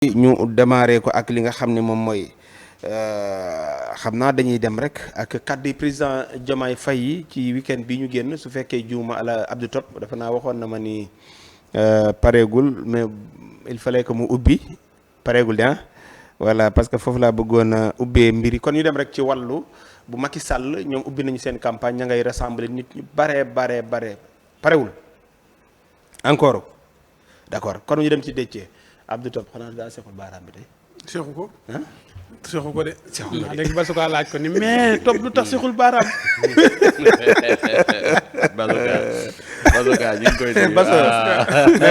ñu démarré ko ak li nga xam ne moom mooy xam naa dañuy dem rek ak kàddu yi président Diomaye Faye yi ci week-end bi ñu génn su fekkee juuma ala Abdou Top dafa naa waxoon na ma ni pareegul mais il fallait que mu ubbi pareegul de voilà parce que foofu laa bëggoon a ubbee mbir yi kon ñu dem rek ci wàllu bu Macky Sall ñoom ubbi nañu seen campagne ña ngay rassembler nit ñu bare parewul encore d'accord kon ñu dem ci Déthié Abdou Top xanaa daa seexul baaraam bi tey. seexu ko. ah seexu ko de. seexul ko de léegi Basoka laaj ko ni mais Top lu tax seexul baaraam. Basoka ñu ngi koy nuyu.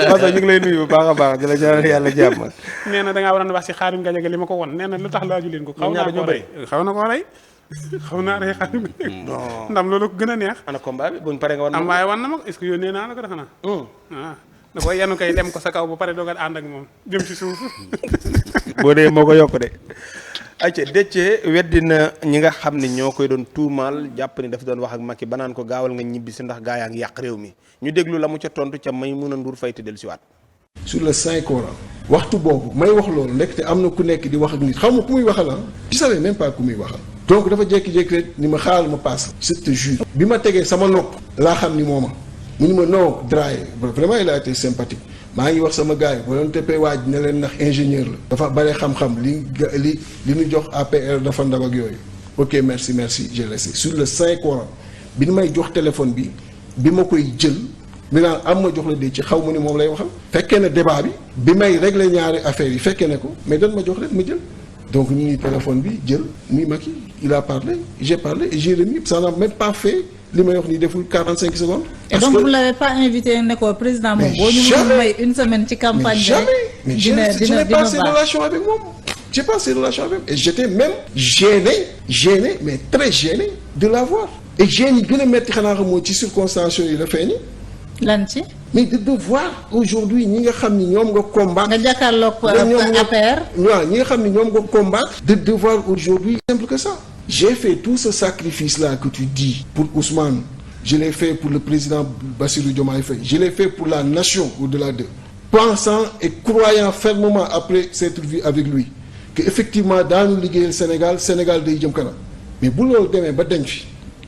Baso ñu ngi lay nuyu bu baax a baax di la ñaanal yàlla jàmm. nee na da ngaa waroon wax si Xaadim Gajaga li ma ko won nee na lu tax laaju leen ko. xaw naa koo rey xaw na koo rey. xaw naa rey Xaadim Gajaga. non ndam loolu ko gën a neex. ana combat bi buñ paree nga war am waaye wan na ma ko est-ce que yónnee naa la ko defe naa. waaw da koy yanu kay lem ko sa kaw ba pare doog a ànd ak moom jëm ci suuf. boo dee moo ko yokk de. ayca Déthié weddi na ñi nga xam ne ñoo koy doon tuumaal jàpp ni dafa doon wax ak Macky ba naan ko gaawal nga ñibbi si ndax gaa yaa ngi yàq réew mi ñu déglu la mu ca tontu ca Maïmouna Ndour Faye te dellusiwaat. sur le Saint Coran waxtu boobu may wax loolu ndekete am na ku nekk di wax ak nit xam nga ku muy waxal ah. je savais même pas ku muy waxal. donc dafa jékki-jékki rek ni ma xaaral ma paas. je te jure. bi ma tegee sama nopp. laa xam ni mooma mu ni ma non Draye vraiment il a été sympathique maa ngi wax sama gars yi boo doon teppee waaj ne leen ndax ingénieur la. dafa bare xam-xam li ñu jox APR dafa ndaw ak yooyu. ok merci j'ai laissé sur le Saint Coran bi ni may jox téléphone bi ma koy jël. mi naan am ma jox la dee ci xaw ma ni moom lay waxal. fekkee ne débat bi may régler ñaari affaires yi fekkee ne ko mais dan ma jox rek ma jël. donc ñu ngi téléphone bi jël muy Macky il a parlé j'ai parlé et j'ai remis ça n'a même pas fait li may wax ni deful 45 secondes. et donc vous l'avez pas invité ne ko président moom. boo ñu mën may une semaine ci campagne bi mais jamais je n'ai pas ces relations avec moom. j'ai pas ces relations avec et j'étais même gêné mais très gêné de l'avoir. et gêne yi gën a metti xanaa xam moo ci circonstances yi la feeñi. lan ci. mais de devoir aujourd'hui ñi nga xam ni ñoom nga combattre. nga jàkkaarloog APR. waaw ñi nga xam ni ñoom nga combattre. de devoir aujourd'hui simple que ça. j'ai fait tout ce sacrifice là que tu dis pour Ousmane je l'ai fait pour le président Bassirou Diomaye Faye je l'ai fait pour la nation au-delà d'eux pensant et croyant fermement après s'être vu avec lui que effectivement daanu liggéeyal Sénégal day jëm kanam mais bu loolu demee ba dañ fi.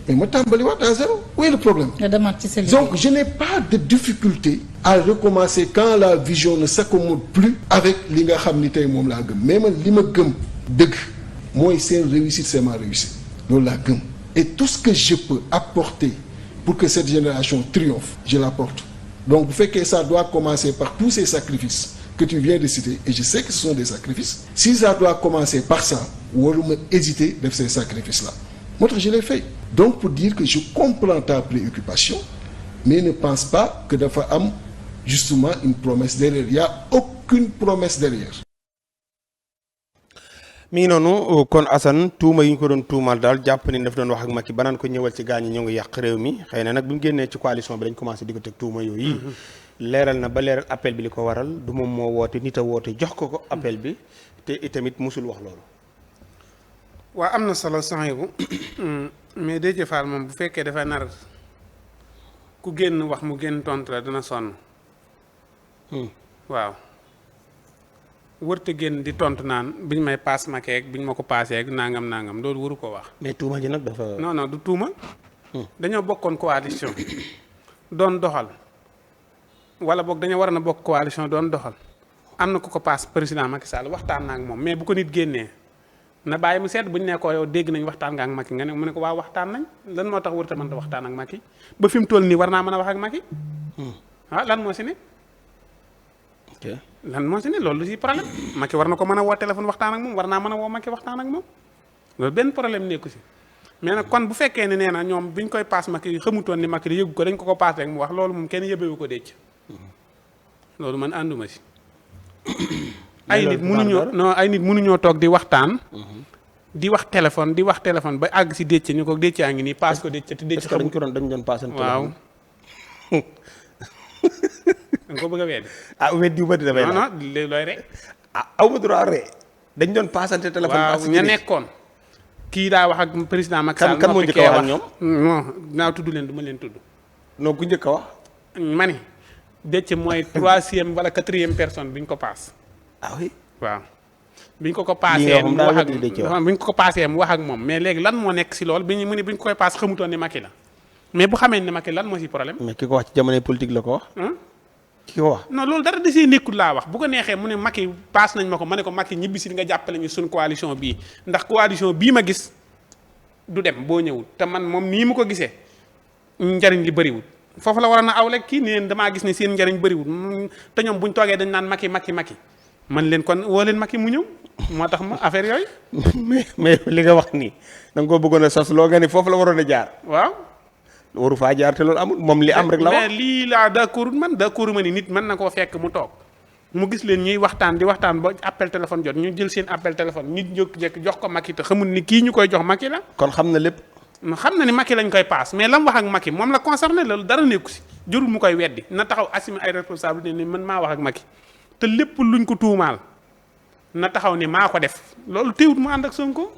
mais ma tàmbaliwaat à zéro où est le problème. donc je n'ai pas de difficulté à recommencer quand la vision ne s'accommode plus avec li nga xam ni tey moom laa gëm mais man li ma gëm dëgg mooy seen réussite c'est ma réussite loolu laa gëm et tout ce que je peux apporter pour que cette génération triomphe je l'apporte donc bu fekkee ça doit commencer par tous ces sacrifices que tu viens de citer et je sais que ce sont des sacrifices si ça doit commencer par ça waruma hésiter def ces sacrifices là moo tax je l'ai fait donc pour dire que je comprends ta préoccupation mais ne pense pas que dafa am justement une promesse derrière il y a aucune promesse derrière. mi ngi noonu kon Assane tuuma yi ñu ko doon tuumal daal jàpp ni daf doon wax ak Macky ba naan ko ñëwal ci gaañ ñi ñoo ngi yàq réew mi xëy na nag bi mu génnee ci coalition bi dañ commencé di ko teg tuuma yooyu. leeral na ba leeral appel bi li ko waral du moom moo woote nit a woote jox ko appel bi te itamit musul wax loolu. waa am na solo Sankhibou mais Déthié Fall moom bu fekkee dafa nar ku génn wax mu génn tontu la dina sonn. waaw wërte génn di tontu naan biñ may paas Macky ak biñ ma ko paasee ak nangam loolu waru ko wax. mais tuuma ji nag dafa. non du tuuma. dañoo bokkoon coalition doon doxal wala boog dañoo war na bokk coalition doon doxal am na ku ko paas président Macky Sall waxtaan na ak moom mais bu ko nit génnee. na bàyyi mu seet bu ñu nekkoo yow dégg nañ waxtaan nga ak Macky nga ne mu ne ko waaw waxtaan nañ lan moo tax warut a mënta waxtaan ak Macky ba fi mu toll nii war naa mën a wax ak Macky. lan moo si ne. ok lan moo si ne loolu lu si problème Macky war na ko mën a woo téléphone waxtaan ak moom war naa mën a woo Macky waxtaan ak moom loolu benn problème nekku si mais nag kon bu fekkee ne nee na ñoom bi ñu koy paas Macky xamutoon ni Macky di yëgu ko dañ ko paas rek mu wax loolu moom kenn yëbewu ko décc loolu man ànduma si. ay nit mënuñoo toog di waxtaan. di wax téléphone ba àgg si Déthié ñu ko Déthié a ngi nii paas ko Déthié te Déthié xamul dañ doon paasante waaw. da nga ko bëgg a weddi. weddi wu bëri dafay non looy rek. aw ma droit rek dañ doon paasante téléphone. waaw ña nekkoon. kii daa wax ak président Macky Sall. kan moo njëkk a wax ak ñoom. non naa tudd leen du ma leen tudd. non ku njëkk a wax. ma ni Déthié mooy 3e wala 4e personne bi ñu ko paas. ah oui waaw biñ ko paasee mu wax ak biñ ko paasee mu wax ak moom mais léegi lan moo nekk si loolu bi ñu mu ne biñ ko koy paas xamutoon ne Macky la mais bu xamee ne Macky lan moo si problème. mais ki ko wax ci jamonoy politique la ko wax. ki ko wax. non loolu dara desee nekkul laa wax bu ko neexee mu ne Macky paas nañ ma ko ma ne ko Macky ñibbi si nga jàppale ñu suñ coalition bii ndax coalition bii ma gis du dem boo ñëwul te man moom nii mu ko gisee njariñ li bëriwul foofu la waroon a aw rek kii neen damaa gis ne seen njariñ bëriwul te ñoom buñ toogee dañ naan Macky man leen kon woo leen Macky mu ñëw moo tax ma affaire yooyu. mais li nga wax nii da nga koo bëggoon a sos loo nga ni foofu la waroon a jaar. waaw. waru faa jaar te loolu amul moom li am rek la wax mais lii laa d'accord ma ni nit mën na koo fekk mu toog mu gis leen ñuy waxtaan di waxtaan ba appel téléphone jot ñu jël seen appel téléphone nit jékki-jékki jox ko Macky te xamul ni kii ñu koy jox Macky la. kon xam na lépp. xam na ni Macky lañ koy paas mais lam wax ak Macky moom la concerné loolu dara nekku si jërul mu koy weddi na taxaw assumer ay responsabilité ni man maa wax ak Macky te lépp luñ ko tuumaal na taxaw ni maa ko def loolu teewut mu ànd ak Sonko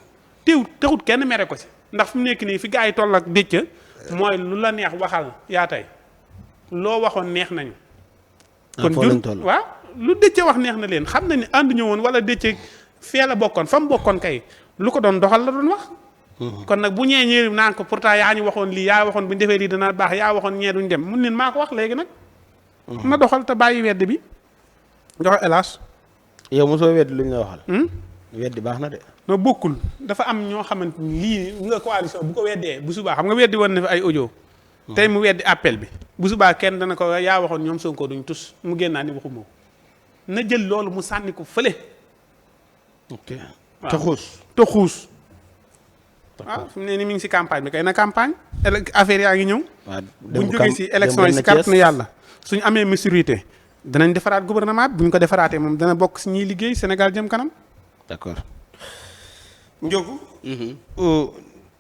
teewut taxut kenn mere ko si ndax fu mu nekk nii fi gaa yi toll ak dëcc mooy lu la neex waxal yaa tey loo waxoon neex nañu. kon jur waaw lu dëcc wax neex na leen xam na ni ànd ñëwoon wala dëcc fee la bokkoon fa mu bokkoon kay lu ko doon doxal la doon wax. kon nag bu ñee ñëwee naan ko pourtant yaa ñu waxoon lii yaa waxoon bu ñu defee lii dana baax yaa waxoon ñee duñ dem mun leen maa ko wax léegi nag. na doxal te bàyyi wedd bi joxe hélas. yow mosoo weddi lu ñu la waxal. weddi baax na de. no bokkul dafa am ñoo xamante ni lii nga coalition bu ko weddee bu subaa xam nga weddi woon na fi ay audio. tey mu weddi appel bi bu subaa kenn dana ko yaa waxoon ñoom Sonko duñ tus mu génnaa ni waxuma ko na jël loolu mu sànni ko fële. ok te xuus te xuus. waaw fi mu ne ni mi ngi si campagne bi kay na campagne. affaire yaa ngi ñëw. waaw buñ jógee si élection yi si kàttanu yàlla suñu amee maturité danañ defaraat gouvernement bi bu ñu ko defaraatee moom dana bokk si ñiy liggéey Sénégal jëm kanam. d'accord. Ndiogou.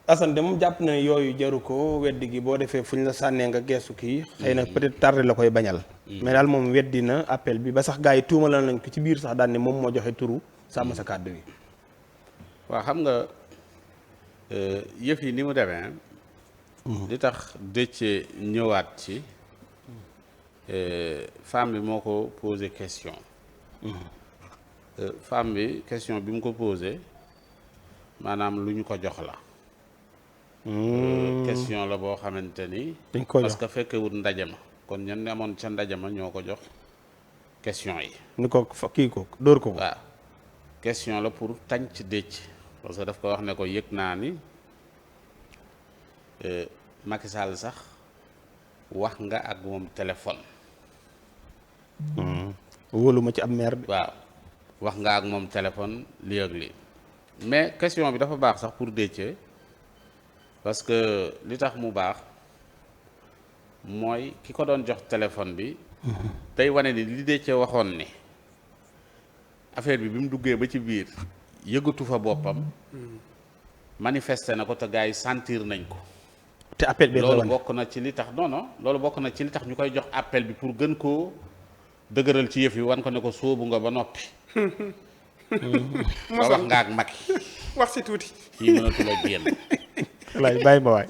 Assane de moom jàpp na ne yooyu jaru ko weddi gi boo defee fu ñu la sànnee nga geesu kii. xëy na peut-être tardé la koy bañal. mais daal moom weddi na appel bi ba sax gars yi tuumalal nañ ko ci biir sax daan ne moom moo joxe turu sàmm sa kàddu gi. waaw xam nga yëf yi ni mu demee. li tax Déthié ñëwaat ci. femme bi moo ko posé question. femme bi question bi mu ko posé maanaam lu ñu ko jox la. question la boo xamante ni. dañ ko parce que fekkewut ndaje ma kon ñan amoon ca ndaje ma ñoo ko jox question yi. ni ko fa kii ko dóor ko. waaw question la pour tañ ci Déthié parce que daf ko wax ne ko yëg naa ni Macky Sall sax wax nga ak moom téléphone. wóolu ma ci ab maire bi. waaw wax nga ak moom téléphone lii ak lii mais question bi dafa baax sax pour Déthié parce que li tax mu baax mooy ki ko doon jox téléphone bi. tey wane ni li Déthié waxoon ni affaire bi mu duggee ba ci biir yëgatu fa boppam. manifesté na ko te gars yi sentir nañ ko. te appel bi loolu bokk na ci li tax non loolu bokk na ci li tax ñu koy jox appel bi pour gën koo dëgëral ci yëf yi wan ko ne ko sóobu nga ba noppi. ba wax nga ak Macky. wax si tuuti. kii mënatu la génn. wallaay bàyyi ma waay.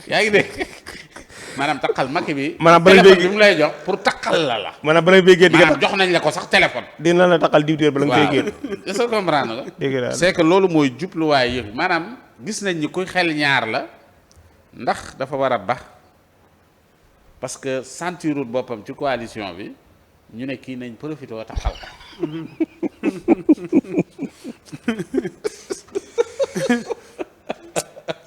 yaa ngi dégg maanaam takkal Macky bi. maanaam téléphone bi mu lay jox pour takkal la. maanaam bala ngay génn maanaam jox nañ la ko sax téléphone. dina la takkal diwtiir bala nga koy génn. est-ce que comprendre nga. dégg naa c'est que loolu mooy jubluwaay yëf yi maanaam gis nañ ni kuy xel ñaar la ndax dafa war a bax parce que sentirul boppam ci coalition bi ñu ne kii nañ profité wa taxal ko.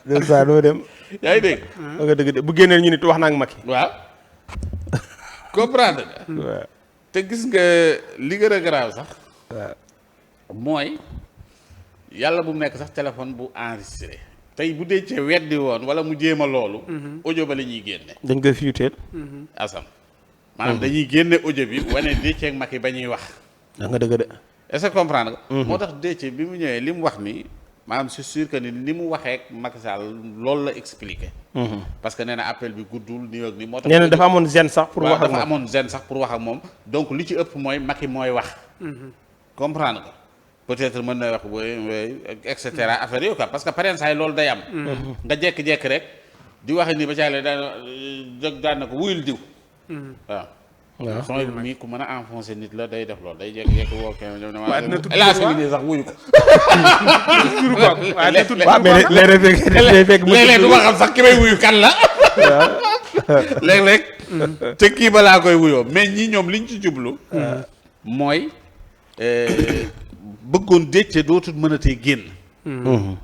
dégg saa doo dem. yaa ngi dégg. nga dëgg de bu génnee ñu nit wax naa ak Macky. waaw comprendre nga. waaw te gis nga li gën a garaaw sax. waaw mooy yàlla bu mu nekk sax téléphone bu enregistré. tey bu Déthié weddi woon wala mu jéem a loolu. audio ba la ñuy génne. dañ koy fiuteel. asam maanaam dañuy génne audio bi wane Déthié ak Macky ba ñuy wax. da nga dëgg de. est-ce que comprendre nga. moo tax Déthié bi mu ñëwee li mu wax nii maanaam c'est sûr que ni mu waxee ak Macky Sall loolu la expliqué. parce que nee na appel bi guddul nii ak nii. moo tax nee na dafa amoon gêne sax pour wax ak moom dafa amoon gêne sax pour wax ak moom donc li ci ëpp mooy Macky mooy wax. comprendre nga. peut-être mën na wax et cetera affaire yooyu quoi parce que pareen saa yi loolu day am. nga jékki-jékki rek di wax ni ba caale daan na ko wuyul diw. waaw waaw sooy mii ku mën a enfoncé nit la day def loolu day jékki-jékki woo kenn ñoom waaw dina tudd ne sax wuyu ko. waaw dina tudd waaw mais léeg-léeg fekk léeg-léeg du ma xam sax ki may wuyu kan la. léeg-léeg. te kii balaa koy wuyoo mais ñii ñoom liñ ci jublu. mooy bëggoon Déthié dootul mënatee génn.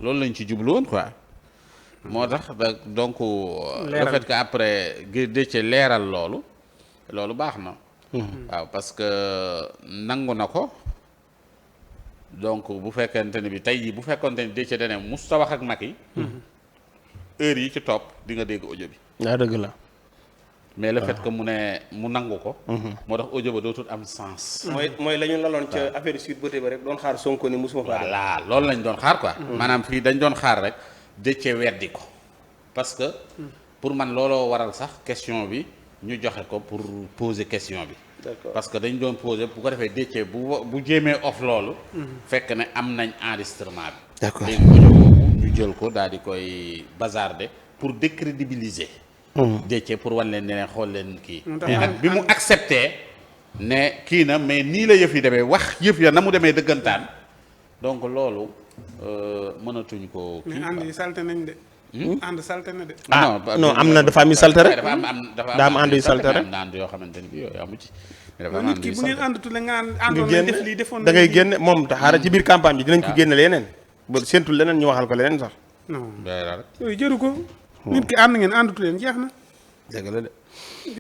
loolu lañ ci jublu woon quoi. moo tax donc. le fait que après Déthié leeral loolu baax na. waaw parce que nangu na ko. donc bu fekkente ne bi tey jii bu fekkonte ni Déthié dane musta wax ak Macky. heure yi ci topp di nga dégg audio bi. daa dëgg la. mais le fait que mu nangu ko. moo tax audio ba dootul am sens. mooy la ñu laloon ca affaire Sweet Beauté ba rek doon xaar Sonko ni musuma faa. voilà loolu lañ doon xaar quoi. maanaam fii dañ doon xaar rek Déthié weddi ko. parce que pour man looloo waral sax question bi ñu joxe ko pour poser question bi. d'accord parce que dañ doon poser bu ko defee Déthié bu jéemee off loolu. fekk ne am nañ enregistrement bi. d'accord léegi audio boobu ñu jël ko daal di koy bazarder pour décrédibiliser. Déthié pour wan leen ne xool leen kii. mais nag bi mu accepté ne kii na mais nii la yëf yi demee wax yëf ya na mu demee dëggantaan donc loolu mënatuñ ko. kii mais ànd yi salte nañ de. ànd salte na de. non am na dafa am yu salte rek. dafa am ànd yu salte rek am na ànd yoo xamante ni bi yooyu amu ci. dafa am nit ànd ki yu bu ngeen salte àndatu la nga àndoon nañ def lii defoon da ngay génne moom taxaara ci biir campagne bi dinañ ko génne leneen ba séntul leneen ñu waxal ko leneen sax. non rek yooyu jëru ko. nit ki ànd ngeen àndatu leen jeex na. dëgg la de.